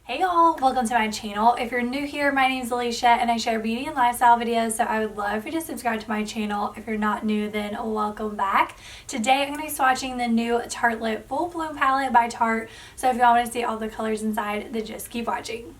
Hey y'all, welcome to my channel. If you're new here, my name is Alicia and I share beauty and lifestyle videos, so I would love for you to subscribe to my channel. If you're not new, then welcome back. Today I'm going to be swatching the new Tarte Lip Full Bloom palette by Tarte, so if y'all want to see all the colors inside, then just keep watching.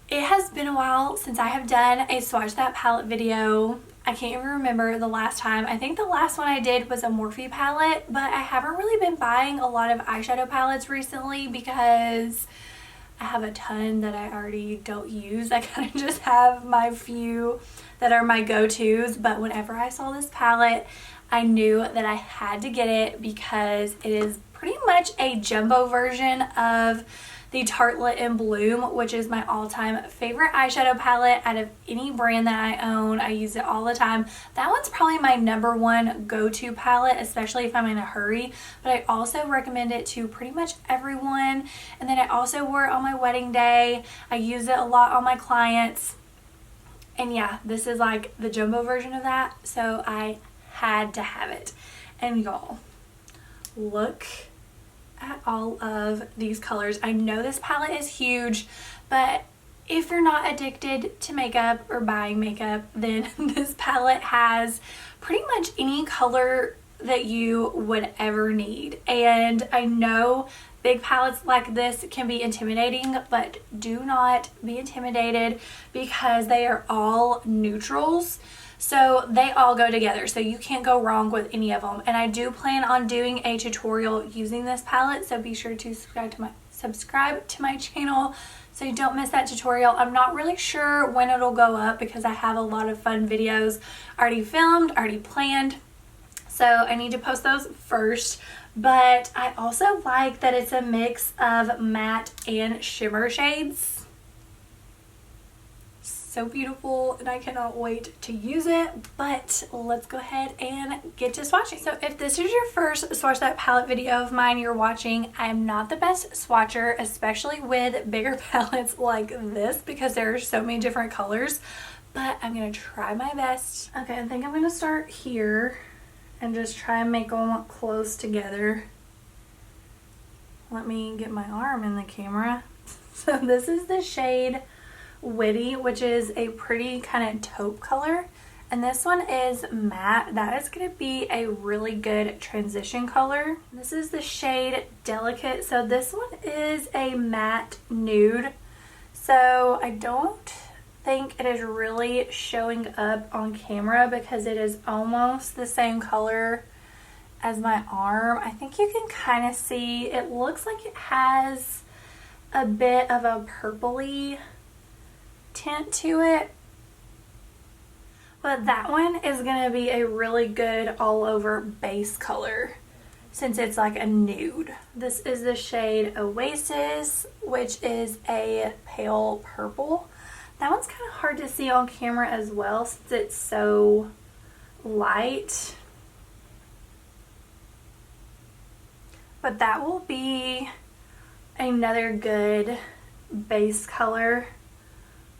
It has been a while since I have done a swatch that palette video. I can't even remember the last time. I think the last one I did was a Morphe palette, but I haven't really been buying a lot of eyeshadow palettes recently because I have a ton that I already don't use. I kind of just have my few that are my go-tos, but whenever I saw this palette, I knew that I had to get it because it is pretty much a jumbo version of the Tarte Lit in Bloom, which is my all-time favorite eyeshadow palette out of any brand that I own. I use it all the time. That one's probably my #1 go-to palette, especially if I'm in a hurry, but I also recommend it to pretty much everyone. And then I also wore it on my wedding day. I use it a lot on my clients. And yeah, this is like the jumbo version of that, so I had to have it. And y'all, look at all of these colors. I know this palette is huge, but if you're not addicted to makeup or buying makeup, then this palette has pretty much any color that you would ever need. And I know big palettes like this can be intimidating, but do not be intimidated because they are all neutrals. So they all go together, so you can't go wrong with any of them. And I do plan on doing a tutorial using this palette, so be sure to subscribe to my channel so you don't miss that tutorial. I'm not really sure when it'll go up because I have a lot of fun videos already filmed, already planned. So I need to post those first. But I also like that it's a mix of matte and shimmer shades. So beautiful, and I cannot wait to use it. But let's go ahead and get to swatching. So if this is your first Swatch That Palette video of mine you're watching, I'm not the best swatcher, especially with bigger palettes like this because there are so many different colors, but I'm gonna try my best. Okay, I think I'm gonna start here and just try and make them close together. Let me get my arm in the camera. So this is the shade Witty, which is a pretty kind of taupe color, and this one is matte. That is going to be a really good transition color. This is the shade Delicate. So this one is a matte nude, so I don't think it is really showing up on camera because it is almost the same color as my arm. I think you can kind of see, it looks like it has a bit of a purpley tint to it, but that one is going to be a really good all over base color since it's like a nude. This is the shade Oasis, which is a pale purple. That one's kind of hard to see on camera as well since it's so light, but that will be another good base color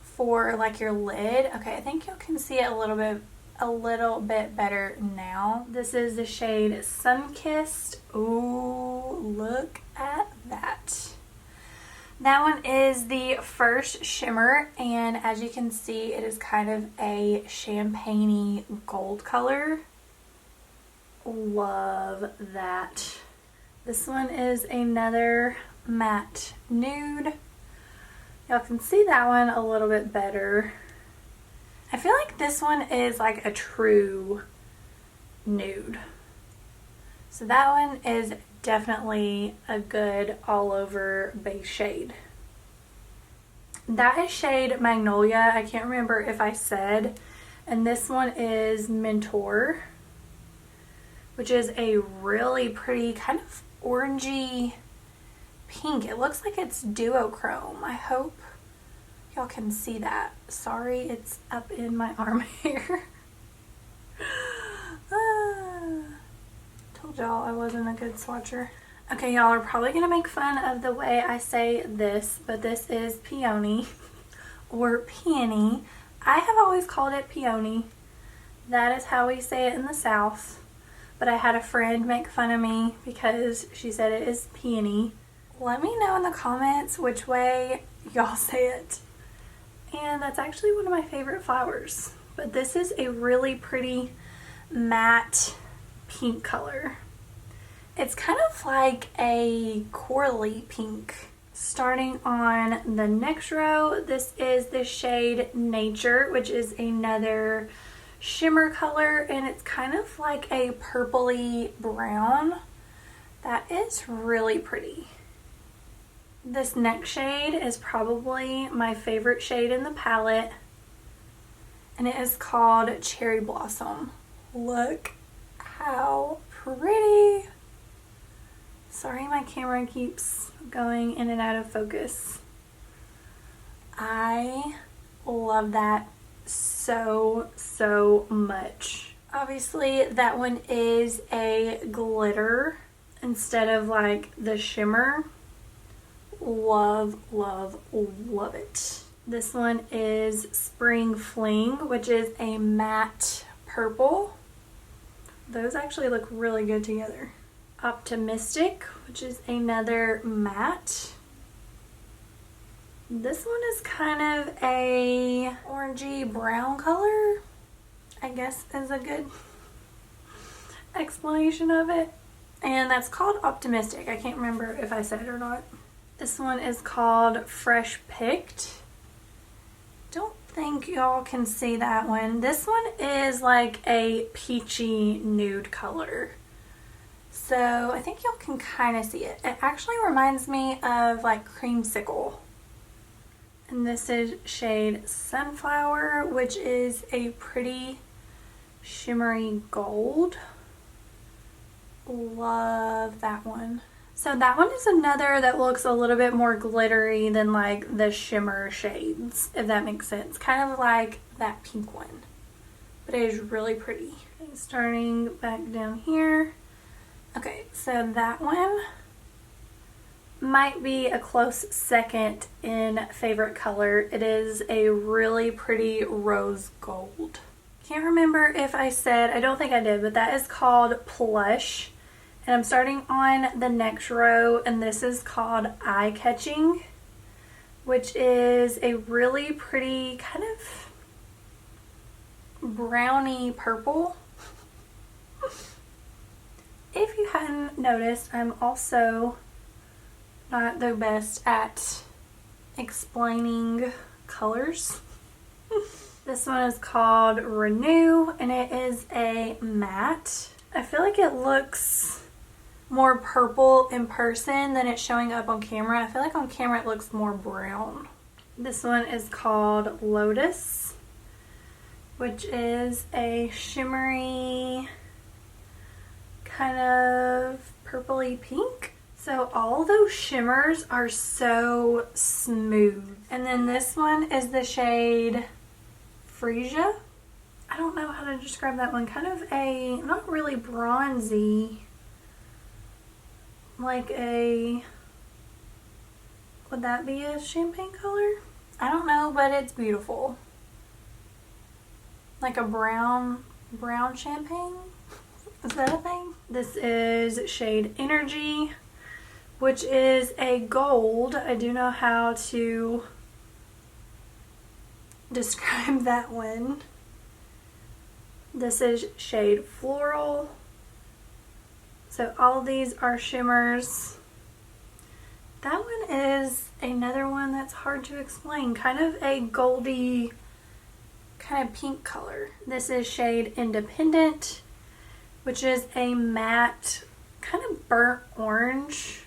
for like your lid. Okay, I think you can see it a little bit better now. This is the shade Sunkissed. Ooh, look at that. That one is the first shimmer, and as you can see, it is kind of a champagne-y gold color. Love that. This one is another matte nude. Y'all can see that one a little bit better. I feel like this one is like a true nude. So that one is definitely a good all over base shade. That is shade Magnolia. I can't remember if I said. And this one is Mentor, which is a really pretty kind of orangey pink. It looks like it's duochrome. I hope y'all can see that. Sorry, it's up in my arm hair. Told y'all I wasn't a good swatcher. Okay, y'all are probably gonna make fun of the way I say this, but this is peony or peony. I have always called it peony. That is how we say it in the South. but I had a friend make fun of me because she said it is peony. Let me know in the comments which way y'all say it. And that's actually one of my favorite flowers. But this is a really pretty matte pink color. It's kind of like a corally pink. Starting on the next row, this is the shade Nature, which is another shimmer color, and it's kind of like a purpley brown. That is really pretty. This next shade is probably my favorite shade in the palette, and it is called Cherry Blossom. Look how pretty. Sorry, my camera keeps going in and out of focus. I love that so much. Obviously, that one is a glitter instead of like the shimmer. Love it. This one is Spring Fling, which is a matte purple. Those actually look really good together. Optimistic, which is another matte. This one is kind of a orangey brown color, I guess is a good explanation of it. And that's called Optimistic. I can't remember if I said it or not. This one is called Fresh Picked. Don't think y'all can see that one. This one is like a peachy nude color. So I think y'all can kind of see it. It actually reminds me of like Creamsicle. And this is shade Sunflower, which is a pretty shimmery gold. Love that one. So that one is another that looks a little bit more glittery than like the shimmer shades, if that makes sense. Kind of like that pink one. But it is really pretty. Okay, starting back down here. Okay, so that one might be a close second in favorite color. It is a really pretty rose gold. Can't remember if I said, I don't think I did, but that is called Plush. And I'm starting on the next row, and this is called Eye Catching, which is a really pretty kind of browny purple. If you hadn't noticed, I'm also not the best at explaining colors. This one is called Renew, and it is a matte. I feel like it looks more purple in person than it's showing up on camera. I feel like on camera it looks more brown. This one is called Lotus, which is a shimmery kind of purpley pink. So all those shimmers are so smooth. And then this one is the shade Freesia. I don't know how to describe that one. Kind of a, not really bronzy, like a, would that be a champagne color? I don't know, but it's beautiful. Like a brown champagne? Is that a thing? This is shade Energy, which is a gold. I do know how to describe that one. This is shade Floral. So all these are shimmers. That one is another one that's hard to explain. Kind of a goldy, kind of pink color. This is shade Independent, which is a matte, kind of burnt orange.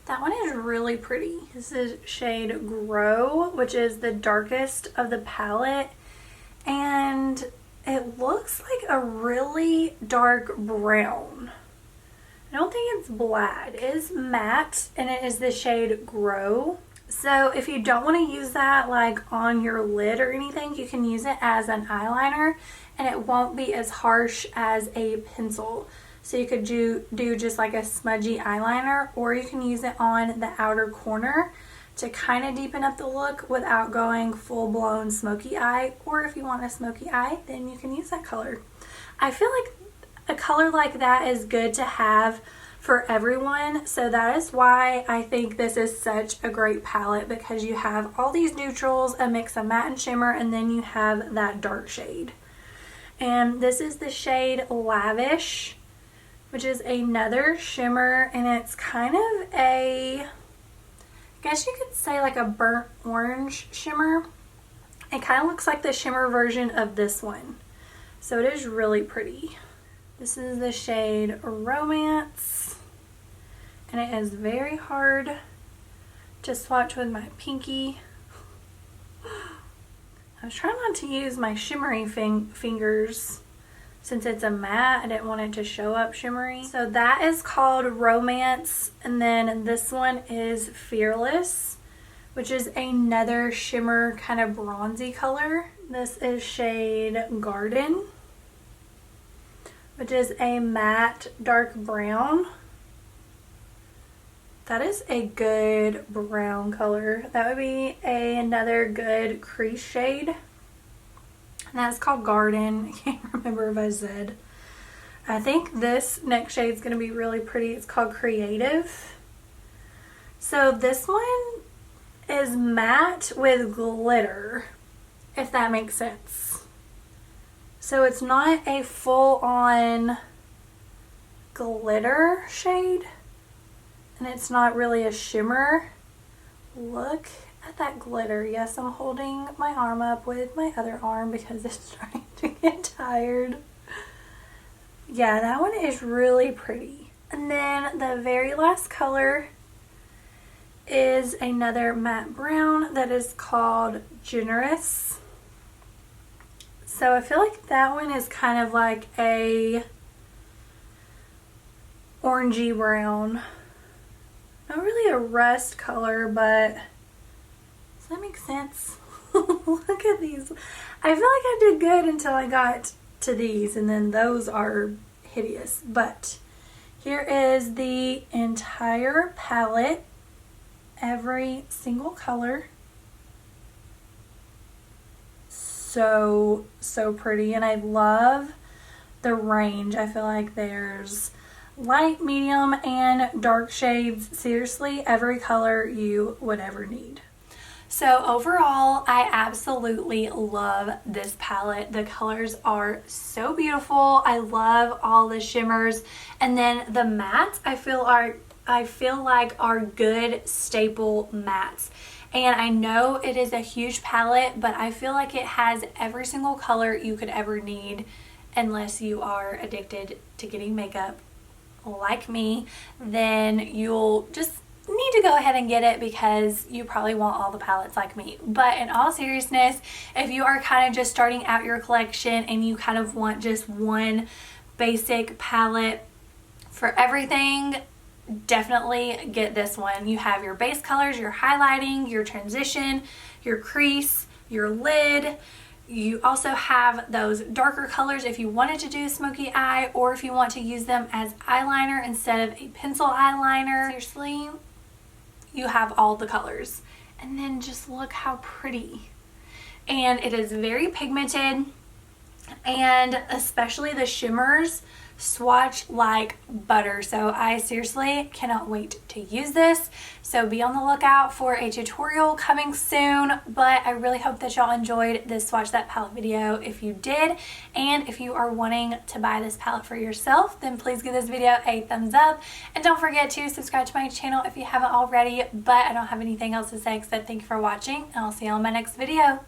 That one is really pretty. This is shade Grow, which is the darkest of the palette. And it looks like a really dark brown. I don't think it's black. It is matte, and it is the shade Grow. So if you don't want to use that like on your lid or anything, you can use it as an eyeliner, and it won't be as harsh as a pencil. So you could do just like a smudgy eyeliner, or you can use it on the outer corner to kind of deepen up the look without going full-blown smoky eye. Or if you want a smoky eye, then you can use that color. I feel like a color like that is good to have for everyone. So that is why I think this is such a great palette, because you have all these neutrals, a mix of matte and shimmer, and then you have that dark shade. And this is the shade Lavish, which is another shimmer, and it's kind of a, I guess you could say like a burnt orange shimmer. It kind of looks like the shimmer version of this one. So it is really pretty. This is the shade Romance, and it is very hard to swatch with my pinky. I was trying not to use my shimmery fingers since it's a matte. I didn't want it to show up shimmery. So that is called Romance, and then this one is Fearless, which is another shimmer kind of bronzy color. This is shade Garden, which is a matte dark brown. That is a good brown color. That would be another good crease shade. And that's called Garden. I can't remember if I said. I think this next shade is going to be really pretty. It's called Creative. So this one is matte with glitter, if that makes sense. So it's not a full-on glitter shade, and it's not really a shimmer. Look at that glitter. Yes, I'm holding my arm up with my other arm because it's trying to get tired. Yeah, that one is really pretty. And then the very last color is another matte brown that is called Generous. So I feel like that one is kind of like a orangey brown. Not really a rust color, but does that make sense? Look at these. I feel like I did good until I got to these, and then those are hideous. But here is the entire palette, every single color. So pretty, and I love the range. I feel like there's light, medium, and dark shades. Seriously, every color you would ever need. So overall, I absolutely love this palette. The colors are so beautiful. I love all the shimmers, and then the mattes I feel like are good staple mattes. And I know it is a huge palette, but I feel like it has every single color you could ever need, unless you are addicted to getting makeup like me. Then you'll just need to go ahead and get it because you probably want all the palettes like me. But in all seriousness, if you are kind of just starting out your collection and you kind of want just one basic palette for everything, definitely get this one. You have your base colors, your highlighting, your transition, your crease, your lid. You also have those darker colors if you wanted to do a smoky eye, or if you want to use them as eyeliner instead of a pencil eyeliner. Seriously, you have all the colors. And then just look how pretty. And it is very pigmented, and especially the shimmers swatch like butter. So I seriously cannot wait to use this. So be on the lookout for a tutorial coming soon. But I really hope that y'all enjoyed this Swatch That Palette video. If you did, and if you are wanting to buy this palette for yourself, then please give this video a thumbs up. And don't forget to subscribe to my channel if you haven't already. But I don't have anything else to say except thank you for watching, and I'll see you on my next video.